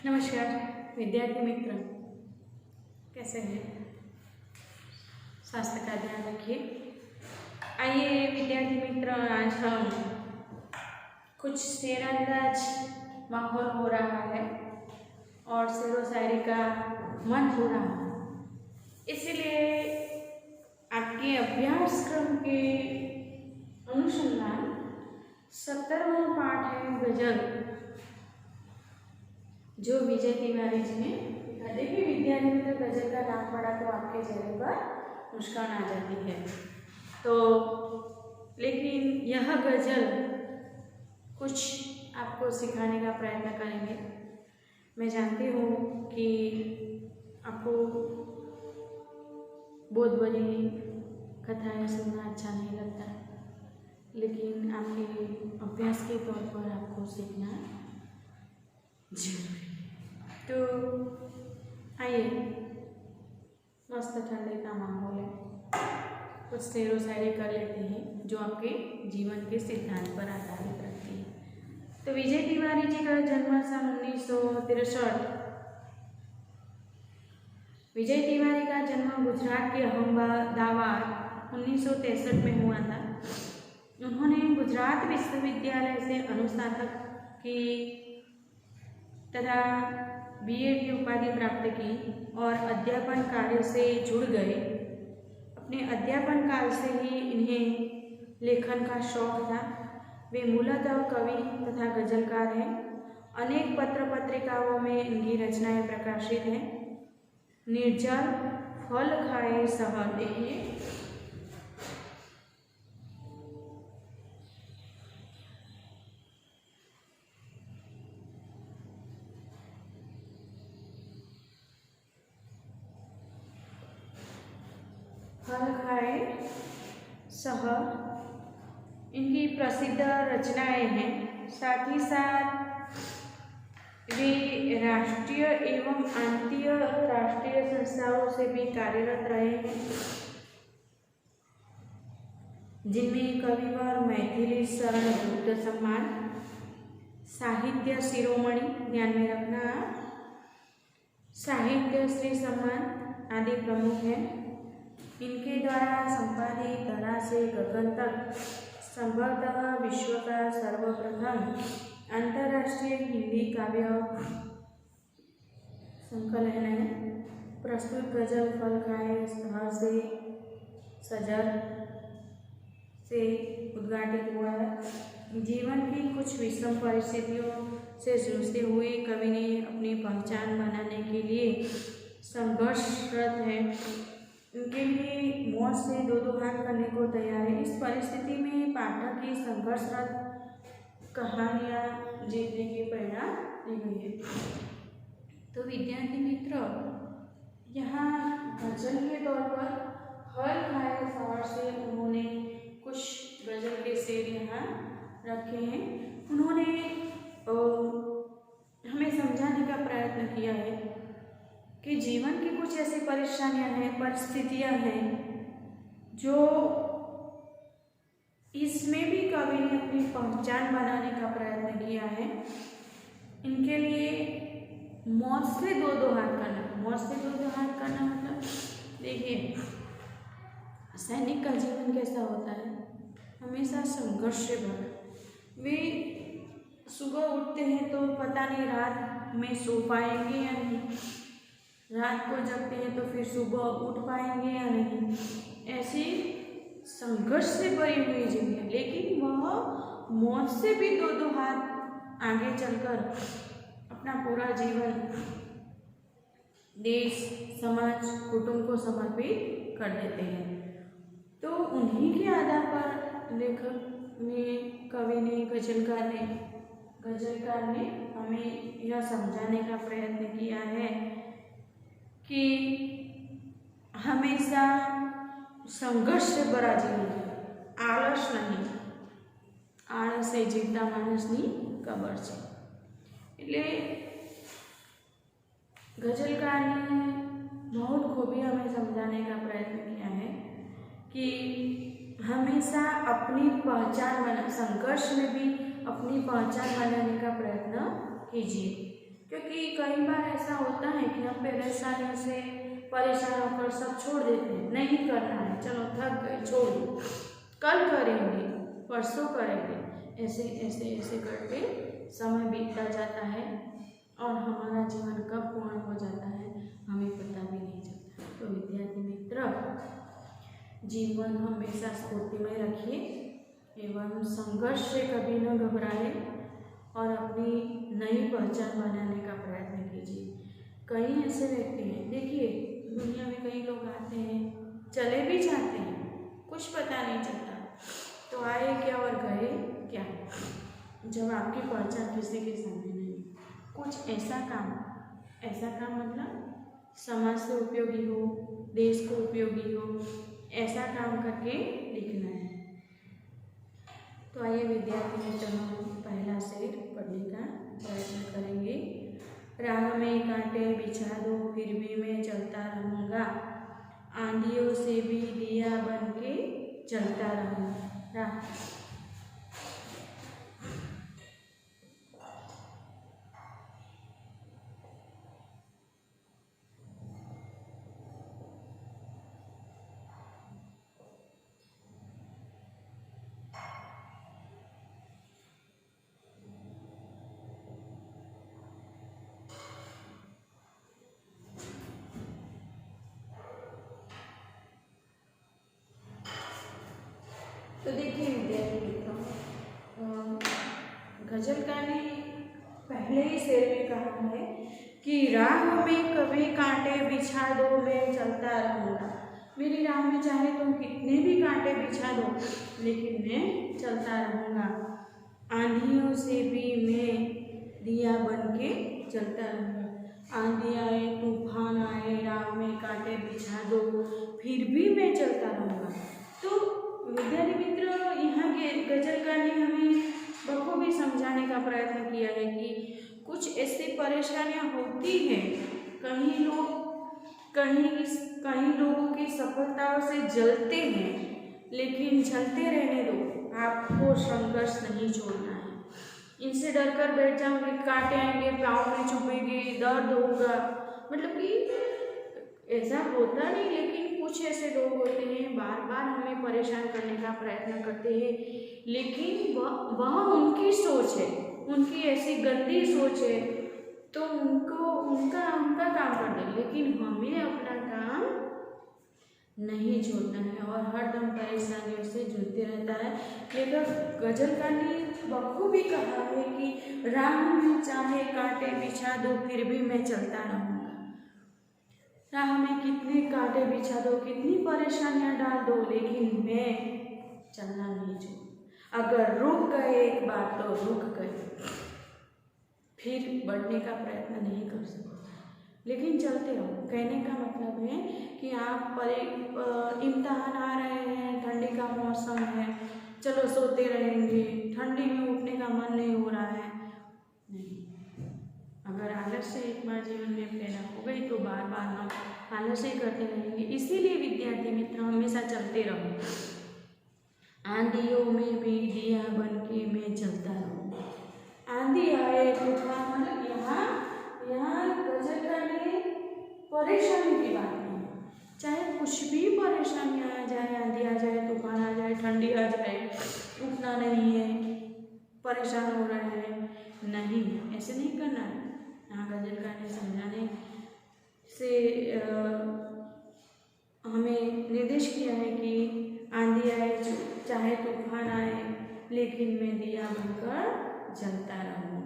नमस्कार विद्यार्थी मित्र, कैसे हैं? स्वास्थ्य का ध्यान रखिए। आइए विद्यार्थी मित्र, आज हम कुछ शेर अंदाज माहौल हो रहा है और शेरो शायरी का मन हो रहा है, इसलिए आपके अभ्यासक्रम के अनुसंधान 17वां पाठ है गजल, जो विजय तिवारी जी ने लिखा। देखिए विद्यार्थी मित्र, गजल का नाम पढ़ा तो आपके चेहरे पर मुस्कान आ जाती है, तो लेकिन यह गजल कुछ आपको सिखाने का प्रयत्न करेंगे। मैं जानती हूँ कि आपको बहुत बड़ी कथाएं सुनना अच्छा नहीं लगता, लेकिन आपके अभ्यास के तौर पर आपको सीखना जरूरी। तो आइए, मस्त ठंडे का माहौल है, कुछ शेरो शायरी कर लेते हैं जो आपके जीवन के सिद्धांत पर आधारित रखती है। तो विजय तिवारी जी का जन्म सन 1963। विजय तिवारी का जन्म गुजरात के अहमदाबाद 1963 में हुआ था। उन्होंने गुजरात विश्वविद्यालय से अनुस्नातक की तथा बीएड की उपाधि प्राप्त की और अध्यापन कार्य से जुड़ गए। अपने अध्यापन काल से ही इन्हें लेखन का शौक था। वे मूलतः कवि तथा गजलकार हैं। अनेक पत्र पत्रिकाओं में इनकी रचनाएं प्रकाशित हैं। निर्जल, फल खाए सहर, देखिए फल खाए सहर इनकी प्रसिद्ध रचनाएं हैं। साथ ही साथ वे राष्ट्रीय एवं अंतर्राष्ट्रीय संस्थाओं से भी कार्यरत रहे हैं, जिनमें कविवर मैथिली शरण गुप्त सम्मान, साहित्य शिरोमणि, ध्यान में रखना, साहित्य श्री सम्मान आदि प्रमुख हैं। इनके द्वारा संपादित धरा से गगन तक संभवतः विश्व का सर्वप्रथम अंतर्राष्ट्रीय हिंदी काव्य संकलन है। प्रस्तुत गजल फल खाए सहर से सजर से उद्घाटित हुआ है। जीवन की कुछ विषम परिस्थितियों से जूझते हुए कवि ने अपनी पहचान बनाने के लिए संघर्षरत है। उनके लिए मौत से दो हाथ करने को तैयार है। इस परिस्थिति में पाठक की संघर्षरत कहानियाँ जीतने की प्रेरणा दी गई है। तो विद्यार्थी मित्र, यहाँ गजल के तौर पर फल खाए सहर से उन्होंने कुछ गजल के शेर यहाँ रखे हैं। उन्होंने हमें समझाने का प्रयत्न किया है कि जीवन की कुछ ऐसी परेशानियां हैं, परिस्थितियां हैं, जो इसमें भी कवि ने अपनी पहचान बनाने का प्रयत्न किया है। इनके लिए मौत से दो हाथ करना, मौत से दो हाथ करना मतलब देखिए सैनिक का जीवन कैसा होता है, हमेशा संघर्ष से भरा। वे सुबह उठते हैं तो पता नहीं रात में सो पाएंगे या नहीं, रात को जगते हैं तो फिर सुबह उठ पाएंगे या नहीं। ऐसी संघर्ष से भरी हुई जिंदगी, लेकिन वह मौत से भी दो हाथ आगे चलकर अपना पूरा जीवन देश, समाज, कुटुंब को समर्पित कर देते हैं। तो उन्हीं के आधार पर लेखक ने, कवि ने, गजलकार ने हमें यह समझाने का प्रयत्न किया है कि हमेशा संघर्ष से भरा जीवन है, आलस नहीं, आलस से जीवता मानसनी कबर છે। એટલે गजलकार ने बहुत खूबी हमें समझाने का प्रयत्न किया है कि हमेशा अपनी पहचान बना, संघर्ष में भी अपनी पहचान बनाने का प्रयत्न कीजिए। क्योंकि कई बार ऐसा होता है कि हम परेशानियों से परेशान होकर सब छोड़ देते हैं, नहीं करना है, चलो थक गए, छोड़ दो, कल करेंगे, परसों करेंगे, ऐसे ऐसे ऐसे करके समय बीतता जाता है और हमारा जीवन कब पूर्ण हो जाता है हमें पता भी नहीं चलता। तो विद्यार्थी मित्र, जीवन हमेशा स्फूर्तिमय रखिए एवं संघर्ष से कभी न घबराए और अपनी नई पहचान बनाने का प्रयत्न कीजिए। कई ऐसे व्यक्ति हैं, देखिए दुनिया में कई लोग आते हैं, चले भी जाते हैं, कुछ पता नहीं चलता, तो आए क्या और गए क्या, जब आपकी पहचान किसी के सामने नहीं। कुछ ऐसा काम मतलब समाज से उपयोगी हो, देश को उपयोगी हो, ऐसा काम करके दिखना है। तो आइए विद्यार्थी मित्र, हम पहला शेर पढ़ने का प्रयत्न करेंगे। राह में कांटे बिछा दो फिर भी मैं चलता रहूँगा, आंधियों से भी दिया बन के चलता रहूँगा। तो देखिए विद्यार्थी मित्रों, गजलकार ने पहले ही शेर में कहा है कि राह में कभी कांटे बिछा दो मैं चलता रहूँगा। मेरी राह में चाहे तुम कितने भी कांटे बिछा दो लेकिन मैं चलता रहूँगा, आंधियों से भी मैं दिया बन के चलता रहूँगा। आंधी आए तूफान आए, राह में कांटे बिछा दो फिर भी मैं चलता रहूँगा। तो विद्यार्थी मित्र, यहाँ के गजलकार ने हमें बखूबी समझाने का प्रयत्न किया है कि कुछ ऐसी परेशानियाँ होती हैं, कहीं लोगों की सफलताओं से जलते हैं, लेकिन जलते रहने दो, आपको संघर्ष नहीं छोड़ना है। इनसे डर कर बैठ जाओगे, कांटे आएंगे, पाँव में चुभेंगे, दर्द होगा, मतलब कि ऐसा होता नहीं, लेकिन कुछ ऐसे लोग होते हैं बार बार हमें परेशान करने का प्रयत्न करते हैं, लेकिन वह उनकी सोच है, उनकी ऐसी गंदी सोच है, तो उनका काम कर दे, लेकिन हमें अपना काम नहीं छोड़ना है और हरदम परेशानियों से जूझते रहता है। लेकिन गजलकार ने बखूबी कहा है कि राह में चाहे कांटे बिछा दो फिर भी मैं चलता रहूँगा। राह में कितने कांटे बिछा दो, कितनी परेशानियां डाल दो, लेकिन मैं चलना नहीं छोड़। अगर रुक गए एक बार तो रुक गए, फिर बढ़ने का प्रयत्न नहीं कर सकते, लेकिन चलते रहो। कहने का मतलब है कि आप इम्तिहान आ रहे हैं, ठंडी का मौसम है, चलो सोते रहेंगे, ठंडी में उठने का मन नहीं हो रहा है, नहीं। अगर आलस से एक बार जीवन में पैदा हो गई तो बार बार हम आलस ही करते रहेंगे। इसीलिए विद्यार्थी मित्र, हमेशा चलते रहो, आंधियों में भी दिया बन के मैं चलता रहूँ। आंधी आए तूफान, यहाँ गजलकार ने परेशानी की बात नहीं, चाहे कुछ भी परेशानी आ जाए, आंधी आ जाए, तूफान आ जाए, ठंडी आ जाए, उठना नहीं है, परेशान हो रहे हैं, नहीं, ऐसे नहीं करना है। यहाँ गजलकार ने समझाने से हमें निर्देश किया है कि आंधी आए चाहे तूफान आए, लेकिन मैं दिया बनकर जलता रहूँगा।